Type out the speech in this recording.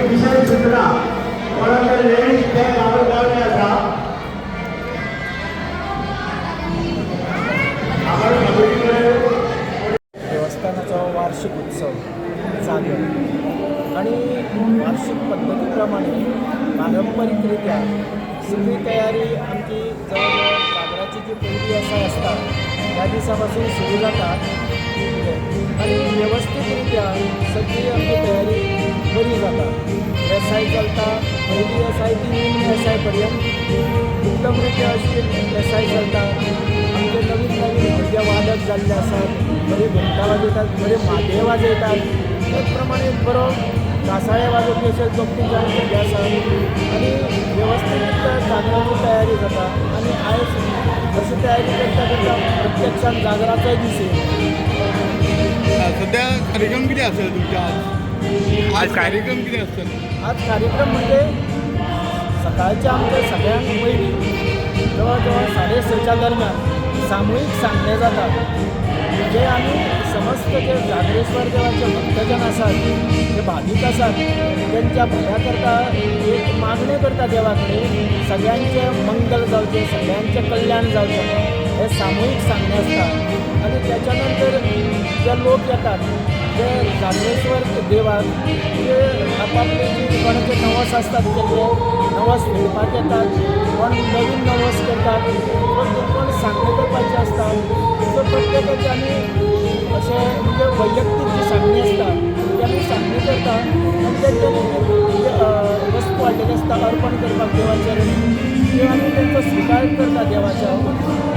विशेष सूचना कोणाला लेडीज बॅग आवड लावली असा देवस्थानाचा वार्षिक उत्सव जागर आणि वार्षिक पद्धतीप्रमाणे पारंपरिकरित्या सगळी तयारी आमची जवळजवळ जागराची जी पहिली असता त्या दिवसापासून सुरू जातात आणि व्यवस्थितरित्या सगळी आमची तयारी बरी जाता वेसाय चलता पहिली वेसाय ती मेन वेसायपर्यंत उत्तमरित्या अशी वेसाय चलता आमचे नवीन नवीन भुरगे वादक जाल्ले आसात बरे घंटा वाजयतात बरे मादे वाजयतात त्याचप्रमाणे बरो कासाळे वाजोवपी अशे जोगती जाण भुरगे आसात आणि व्यवस्थितरित्या जागराची तयारी जाता आणि आयज अशी तयारी करता करता प्रत्यक्षात जागराचोय दीस येयला. सध्या कार्यक्रम किती असेल तुमच्या आज कार्यक्रम किती असतात? आज कार्यक्रम म्हणजे सकाळच्या आमच्या सगळ्यांत पयलीं जवळजवळ 6:30च्या दरम्यान सामूहिक सांगणे जातात जे आम्ही समस्त जे जागरेश्वर देवाचे भक्तजन आसात जे भाविक आसात त्यांच्या भल्या करता एक मागणे करता देवाकडे सगळ्यांचे मंगल जावचे सगळ्यांचे कल्याण जावचें हे सामूहिक सांगणे असतात आणि त्याच्यानंतर जे लोक येतात ते जागरेश्वर देवाक जे आपापले जे कोणाचे नवस असतात केल्ले नवस फेडपाक येतात कोण नवीन नवस करतात कोण सांगणे करपाचे असतात सो प्रत्येकाचे आमी अशे म्हणजे वैयक्तीक जी सांगणी आसता ती आमी सांगणी करता आनी तेंच्यांनी वस्तू हाडलेली आसता अर्पण करपाक देवाचेर त्यो आमी तेंचो स्विकार करता देवाच्या